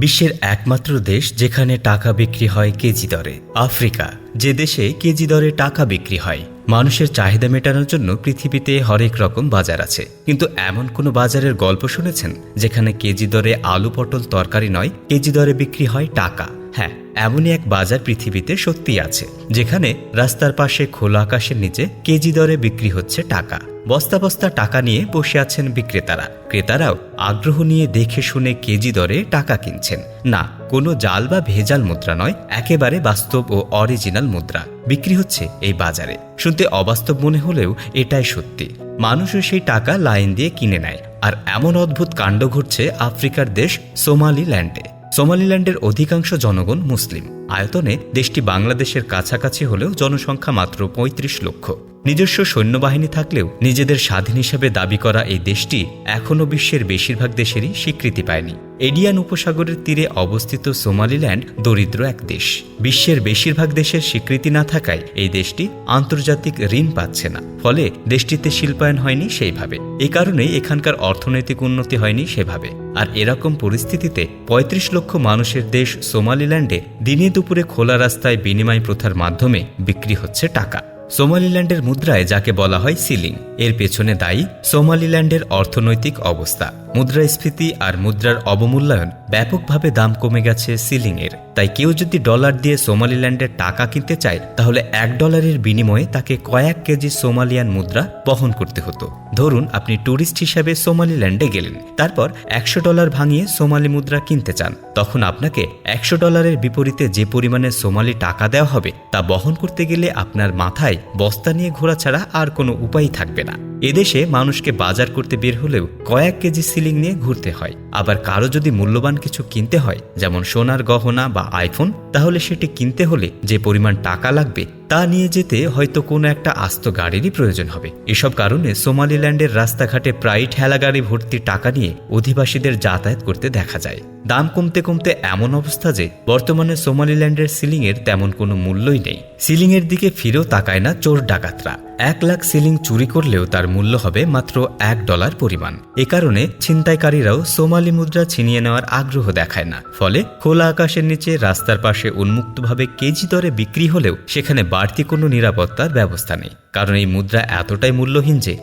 বিশ্বের একমাত্র দেশ যেখানে টাকা বিক্রি হয় কেজি দরে আফ্রিকা। যে দেশে কেজি দরে টাকা বিক্রি হয়। মানুষের চাহিদা মেটানোর জন্য পৃথিবীতে হরেক রকম বাজার আছে, কিন্তু এমন কোনো বাজারের গল্প শুনেছেন যেখানে কেজি দরে আলু পটল তরকারি নয়, কেজি দরে বিক্রি হয় টাকা? হ্যাঁ, এমনই এক বাজার পৃথিবীতে সত্যিই আছে, যেখানে রাস্তার পাশে খোলা আকাশের নিচে কেজি দরে বিক্রি হচ্ছে টাকা। বস্তা বস্তা টাকা নিয়ে বসে আছেন বিক্রেতারা। ক্রেতারাও আগ্রহ নিয়ে দেখে শুনে কেজি দরে টাকা কিনছেন। না, কোনো জাল বা ভেজাল মুদ্রা নয়, একেবারে বাস্তব ও অরিজিনাল মুদ্রা বিক্রি হচ্ছে এই বাজারে। শুনতে অবাস্তব মনে হলেও এটাই সত্যি। মানুষও সেই টাকা লাইন দিয়ে কিনে নেয়। আর এমন অদ্ভুত কাণ্ড ঘটছে আফ্রিকার দেশ সোমালিল্যান্ডে। সোমালিল্যান্ডের অধিকাংশ জনগণ মুসলিম। আয়তনে দেশটি বাংলাদেশের কাছাকাছি হলেও জনসংখ্যা মাত্র ৩৫ লক্ষ। নিজস্ব সৈন্যবাহিনী থাকলেও নিজেদের স্বাধীন হিসেবে দাবি করা এই দেশটি এখনও বিশ্বের বেশিরভাগ দেশেরই স্বীকৃতি পায়নি। এডিয়ান উপসাগরের তীরে অবস্থিত সোমালিল্যান্ড দরিদ্র এক দেশ। বিশ্বের বেশিরভাগ দেশের স্বীকৃতি না থাকায় এই দেশটি আন্তর্জাতিক ঋণ পাচ্ছে না, ফলে দেশটিতে শিল্পায়ন হয়নি সেইভাবে। এই কারণেই এখানকার অর্থনৈতিক উন্নতি হয়নি সেভাবে। আর এরকম পরিস্থিতিতে ৩৫ লক্ষ মানুষের দেশ সোমালিল্যান্ডে দিনে দুপুরে খোলা রাস্তায় বিনিময় প্রথার মাধ্যমে বিক্রি হচ্ছে টাকা। সোমালিল্যান্ডের মুদ্রায় যাকে বলা হয় সিলিং, এর পেছনে দায়ী সোমালিল্যান্ডের অর্থনৈতিক অবস্থা। মুদ্রাস্ফীতি আর মুদ্রার অবমূল্যায়ন ব্যাপকভাবে দাম কমে গেছে সিলিংয়ের। তাই কেউ যদি ডলার দিয়ে সোমালিল্যান্ডের টাকা কিনতে চায়, তাহলে $1 বিনিময়ে তাকে কয়েক কেজি সোমালিয়ান মুদ্রা বহন করতে হতো। ধরুন আপনি ট্যুরিস্ট হিসাবে সোমালিল্যান্ডে গেলেন, তারপর $100 ভাঙিয়ে সোমালি মুদ্রা কিনতে চান, তখন আপনাকে $100 বিপরীতে যে পরিমাণে সোমালি টাকা দেওয়া হবে তা বহন করতে গেলে আপনার মাথায় বস্তা নিয়ে ঘোরা ছাড়া আর কোনো উপায় থাকবে না। এদেশে মানুষকে বাজার করতে বের হলেও কয়েক কেজি সিলিং নিয়ে ঘুরতে হয়। আবার কারো যদি মূল্যবান কিছু কিনতে হয়, যেমন সোনার গহনা বা আইফোন, তাহলে সেটি কিনতে হলে যে পরিমাণ টাকা লাগবে তা নিয়ে যেতে হয়তো কোনো একটা আস্ত গাড়িরই প্রয়োজন হবে। এসব কারণে সোমালিল্যান্ডের রাস্তাঘাটে প্রায় ঠেলা গাড়ি ভর্তি টাকা নিয়ে অধিবাসীদের যাতায়াত করতে দেখা যায়। দাম কমতে কমতে এমন অবস্থা যে বর্তমানে সোমালিল্যান্ডের সিলিংয়ের তেমন কোনো মূল্যই নেই। সিলিংয়ের দিকে ফিরেও তাকায় না চোর ডাকাতরা। 1 লাখ সিলিং চুরি করলেও তার মূল্য হবে মাত্র $1 পরিমাণ। এ কারণে ছিনতাইকারীরাও সোমালি মুদ্রা ছিনিয়ে নেওয়ার আগ্রহ দেখায় না। ফলে খোলা আকাশের নিচে রাস্তার পাশে উন্মুক্তভাবে কেজি দরে বিক্রি হলেও সেখানে বাড়তি কোনো নিরাপত্তার ব্যবস্থা নেই, কারণ এই মুদ্রা এতটাই মূল্যহীন যে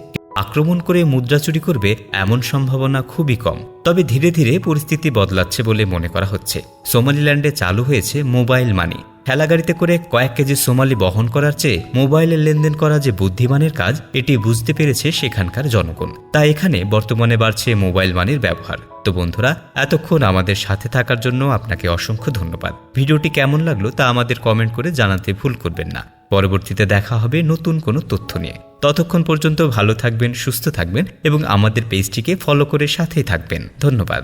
আক্রমণ করে মুদ্রা চুরি করবে এমন সম্ভাবনা খুবই কম। তবে ধীরে ধীরে পরিস্থিতি বদলাচ্ছে বলে মনে করা হচ্ছে। সোমালিল্যান্ডে চালু হয়েছে মোবাইল মানি। ঠেলাগাড়িতে করে কয়েক কেজি সোমালি বহন করার চেয়ে মোবাইলে লেনদেন করা যে বুদ্ধিমানের কাজ, এটি বুঝতে পেরেছে সেখানকার জনগণ। তাই এখানে বর্তমানে বাড়ছে মোবাইল মানির ব্যবহার। তো বন্ধুরা, এতক্ষণ আমাদের সাথে থাকার জন্য আপনাকে অসংখ্য ধন্যবাদ। ভিডিওটি কেমন লাগলো তা আমাদের কমেন্ট করে জানাতে ভুল করবেন না। পরবর্তীতে দেখা হবে নতুন কোনো তথ্য নিয়ে। ততক্ষণ পর্যন্ত ভালো থাকবেন, সুস্থ থাকবেন এবং আমাদের পেজটিকে ফলো করে সাথেই থাকবেন। ধন্যবাদ।